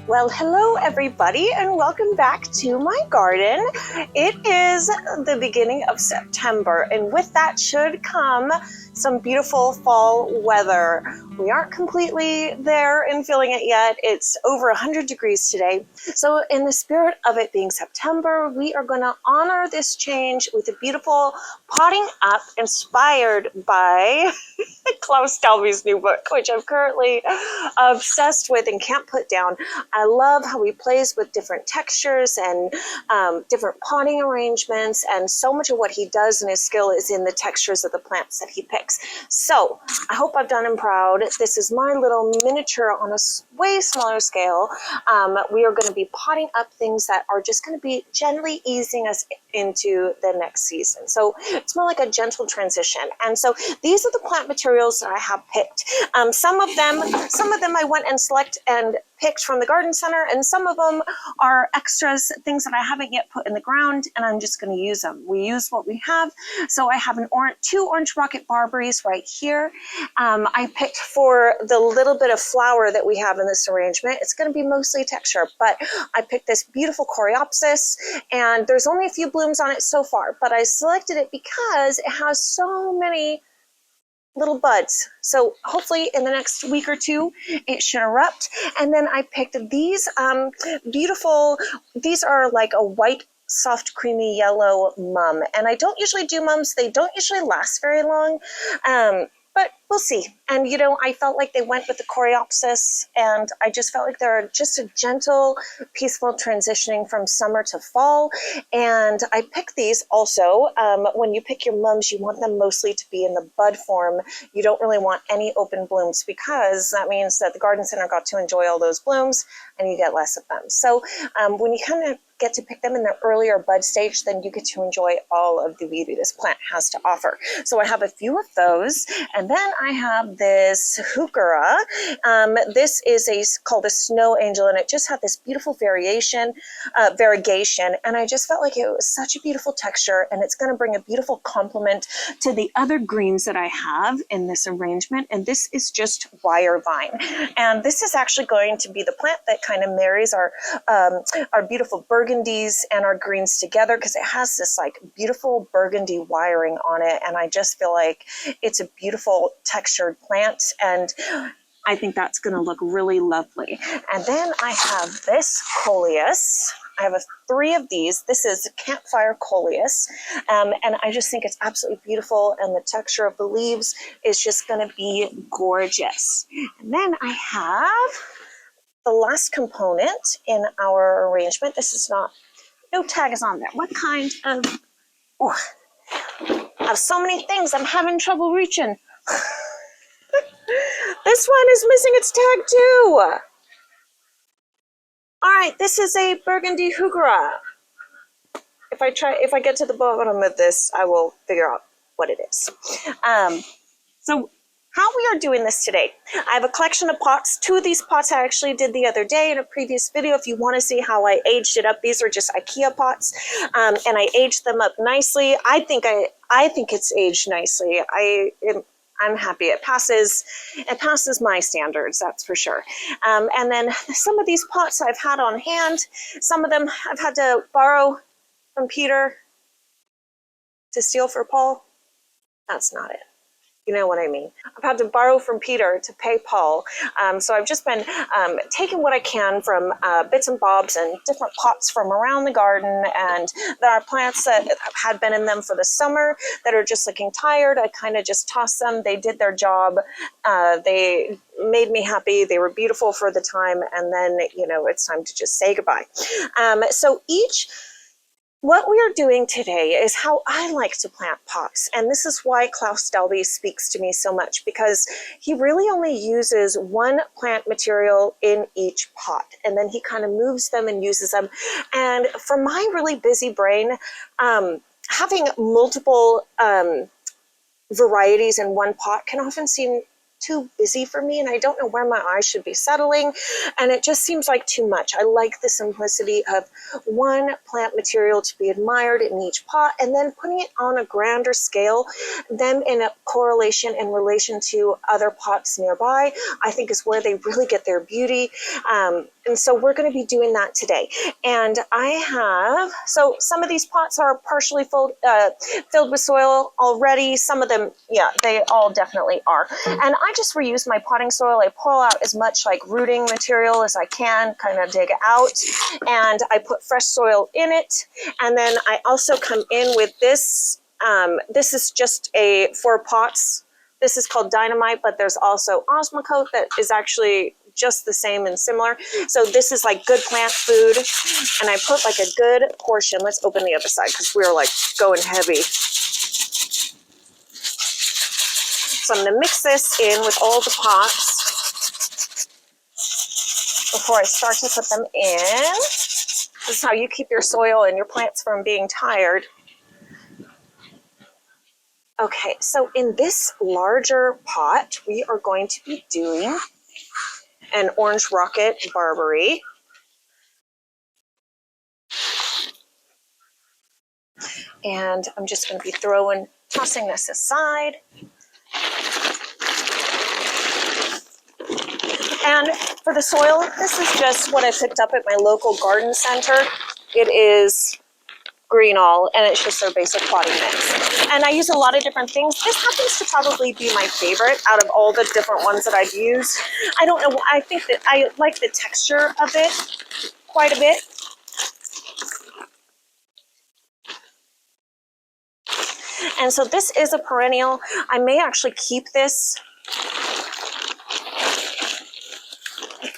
Well, hello everybody and welcome back to my garden. It is the beginning of September and with that should come some beautiful fall weather. We aren't completely there and feeling it yet. It's over 100 degrees today. So in the spirit of it being September, we are going to honor this change with a beautiful potting up inspired by Klaus Dalby's new book, which I'm currently obsessed with and can't put down. I love how he plays with different textures and different potting arrangements, and so much of what he does in his skill is in the textures of the plants that he picks. So I hope I've done him proud. This is my little miniature on a way smaller scale. We are going to be potting up things that are just going to be gently easing us into the next season. So it's more like a gentle transition. And so these are the plant materials that I have picked. Some of them I went and select and picked from the garden center, and some of them are extras, things that I haven't yet put in the ground, and I'm just going to use them. We use what we have. So I have two orange rocket barberries right here. I picked for the little bit of flower that we have in this arrangement. It's going to be mostly texture, but I picked this beautiful coreopsis, and there's only a few blooms on it so far, but I selected it because it has so many little buds. So hopefully in the next week or two, it should erupt. And then I picked these beautiful, these are like a white, soft, creamy yellow mum. And I don't usually do mums. They don't usually last very long. But we'll see. And, you know, I felt like they went with the coreopsis, and I just felt like they're just a gentle, peaceful transitioning from summer to fall. And I picked these also. When you pick your mums, you want them mostly to be in the bud form. You don't really want any open blooms, because that means that the garden center got to enjoy all those blooms and you get less of them. So when you kind of get to pick them in the earlier bud stage, then you get to enjoy all of the beauty this plant has to offer. So I have a few of those, and then I have this heuchera. This is called a snow angel, and it just had this beautiful variegation, and I just felt like it was such a beautiful texture, and it's going to bring a beautiful complement to the other greens that I have in this arrangement. And this is just wire vine, and this is actually going to be the plant that kind of marries our beautiful burgundies and our greens together, because it has this like beautiful burgundy wiring on it, and I just feel like it's a beautiful textured plant, and I think that's going to look really lovely. And then I have this coleus. I have three of these. This is campfire coleus, and I just think it's absolutely beautiful, and the texture of the leaves is just going to be gorgeous. And then I have the last component in our arrangement. This is no tag is on there. What kind of, I have so many things, I'm having trouble reaching. This one is missing its tag too. All right, this is a burgundy heuchera. If I get to the bottom of this, I will figure out what it is. So how we are doing this today. I have a collection of pots. Two of these pots I actually did the other day in a previous video. If you want to see how I aged it up, these are just IKEA pots, and I aged them up nicely. I think it's aged nicely. I'm happy. It passes my standards, that's for sure. And then some of these pots I've had on hand. Some of them I've had to borrow from Peter to steal for Paul. That's not it. You know what I mean. I've had to borrow from Peter to pay Paul. So I've just been taking what I can from bits and bobs and different pots from around the garden, and there are plants that had been in them for the summer that are just looking tired. I kind of just tossed them. They did their job. They made me happy. They were beautiful for the time, and then, you know, it's time to just say goodbye. What we are doing today is how I like to plant pots, and this is why Klaus Dalby speaks to me so much, because he really only uses one plant material in each pot, and then he kind of moves them and uses them. And for my really busy brain, having multiple varieties in one pot can often seem too busy for me, and I don't know where my eyes should be settling, and it just seems like too much. I like the simplicity of one plant material to be admired in each pot, and then putting it on a grander scale, them in a correlation in relation to other pots nearby, I think is where they really get their beauty. And so we're going to be doing that today. And I have, so some of these pots are partially filled with soil already. Some of them, yeah, they all definitely are. And I just reuse my potting soil. I pull out as much like rooting material as I can, kind of dig out, and I put fresh soil in it. And then I also come in with this. This is just for pots. This is called Dynamite, but there's also Osmocote that is actually just the same and similar. So this is like good plant food, and I put like a good portion. Let's open the other side because we're like going heavy. So I'm gonna mix this in with all the pots before I start to put them in. This is how you keep your soil and your plants from being tired. Okay, so in this larger pot, we are going to be doing an orange rocket barberry. And I'm just going to be tossing this aside. And for the soil, this is just what I picked up at my local garden center. It is green all, and it's just their basic potting mix. And I use a lot of different things. This happens to probably be my favorite out of all the different ones that I've used. I don't know, I think that I like the texture of it quite a bit. And so this is a perennial. I may actually keep this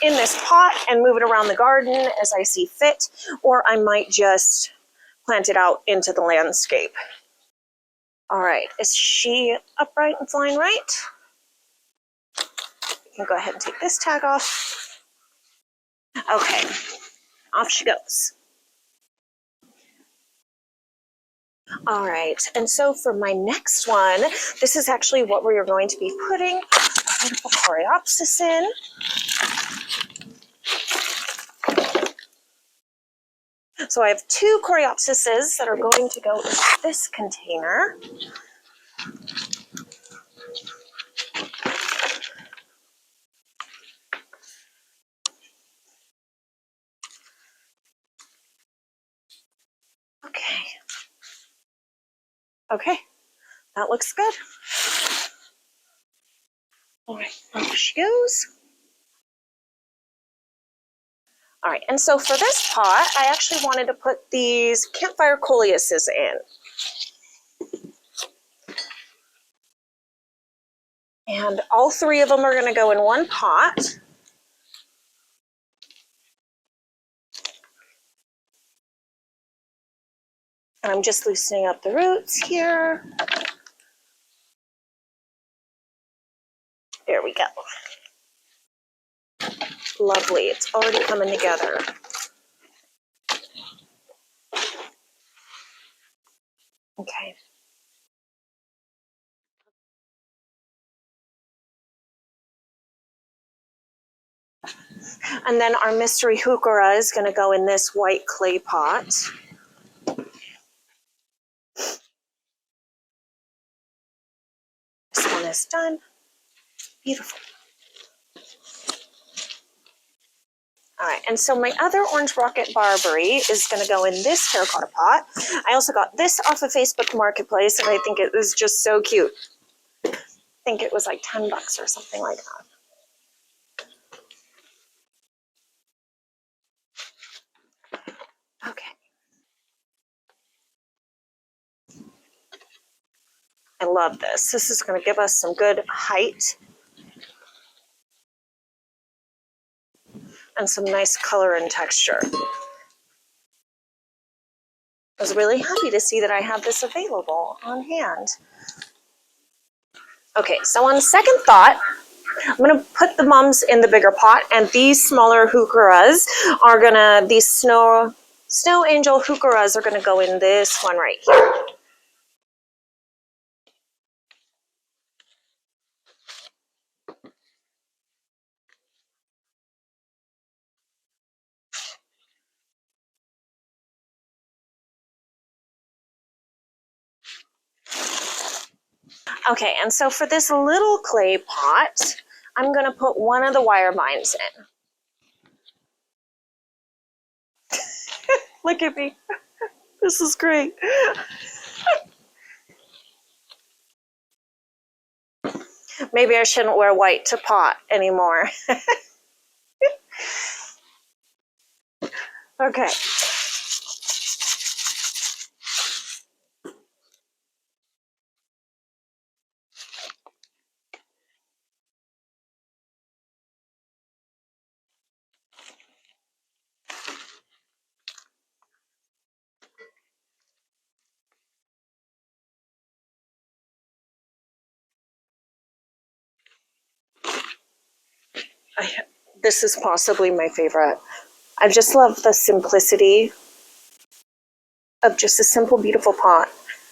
in this pot and move it around the garden as I see fit, or I might just plant it out into the landscape. All right, is she upright and flying right? You can go ahead and take this tag off. Okay, off she goes. All right, and so for my next one, this is actually what we are going to be putting a beautiful coreopsis in. So I have 2 coreopsises that are going to go in this container. Okay. Okay, that looks good. All right, off she goes. All right, and so for this pot, I actually wanted to put these campfire coleuses in. And all 3 of them are gonna go in one pot. And I'm just loosening up the roots here. There we go. Lovely, it's already coming together. Okay. And then our mystery heuchera is going to go in this white clay pot. This one is done. Beautiful. All right, and so my other orange rocket barberry is going to go in this terracotta pot. I also got this off of Facebook Marketplace, and I think it was just so cute. I think it was like $10 or something like that. Okay. I love this. This is going to give us some good height and some nice color and texture. I was really happy to see that I have this available on hand. Okay, so on second thought, I'm going to put the mums in the bigger pot, and these smaller heucheras are going to, these snow angel heucheras are going to go in this one right here. Okay, and so for this little clay pot, I'm going to put one of the wire vines in. Look at me. This is great. Maybe I shouldn't wear white to pot anymore. Okay. This is possibly my favorite. I just love the simplicity of just a simple, beautiful pot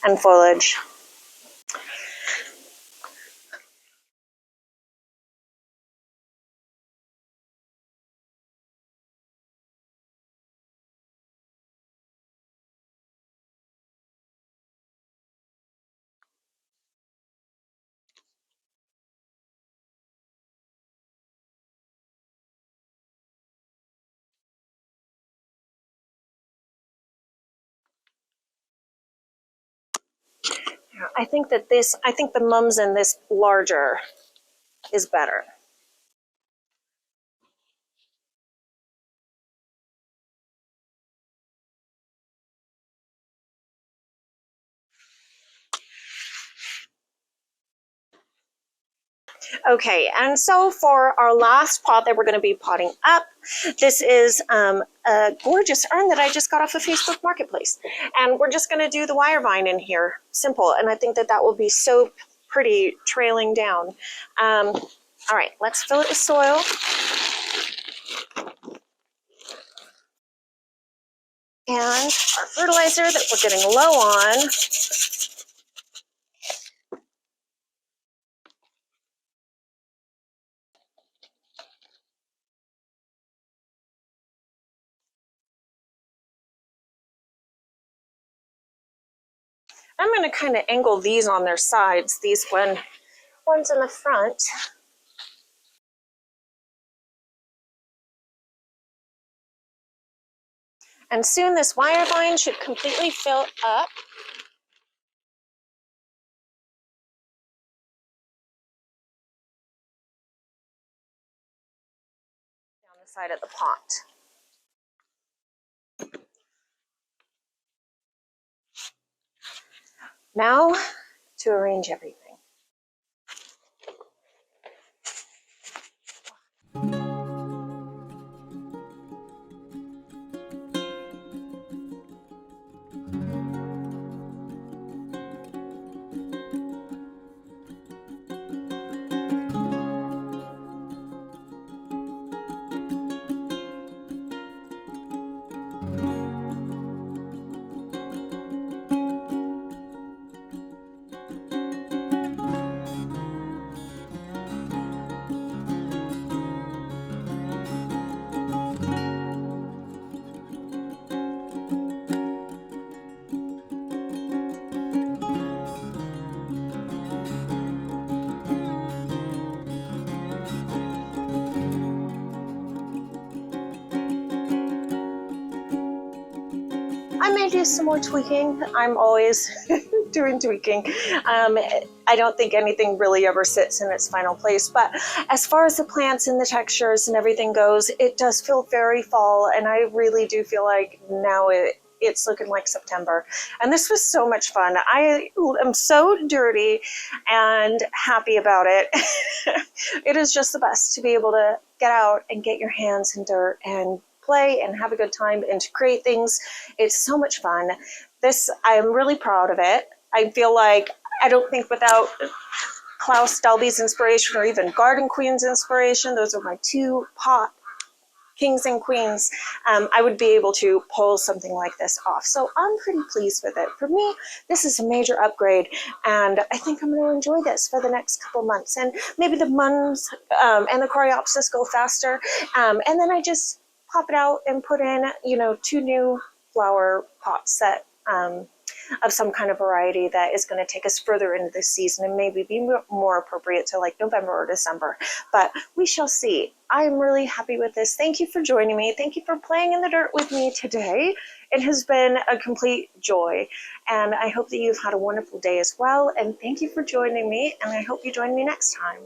and foliage. I think the mums in this larger is better. Okay, and so for our last pot that we're going to be potting up, this is a gorgeous urn that I just got off of Facebook Marketplace. And we're just going to do the wire vine in here, simple. And I think that will be so pretty trailing down. All right, let's fill it with soil. And our fertilizer that we're getting low on. I'm going to kind of angle these on their sides, these ones in the front. And soon this wire vine should completely fill up. Down the side of the pot. Now to arrange everything. I may do some more tweaking. I'm always doing tweaking. I don't think anything really ever sits in its final place, but as far as the plants and the textures and everything goes, it does feel very fall, and I really do feel like now it's looking like September. And this was so much fun. I am so dirty and happy about it. It is just the best to be able to get out and get your hands in dirt and play and have a good time and to create things. It's so much fun. I'm really proud of it. I feel like I don't think without Klaus Dalby's inspiration or even Garden Queen's inspiration, those are my two pot kings and queens, I would be able to pull something like this off. So I'm pretty pleased with it. For me, this is a major upgrade, and I think I'm going to enjoy this for the next couple months. And maybe the mums and the coreopsis go faster, and then I just pop it out and put in, 2 new flower pots that of some kind of variety that is going to take us further into the season and maybe be more appropriate to like November or December. But we shall see. I'm really happy with this. Thank you for joining me. Thank you for playing in the dirt with me today. It has been a complete joy, and I hope that you've had a wonderful day as well. And thank you for joining me, and I hope you join me next time.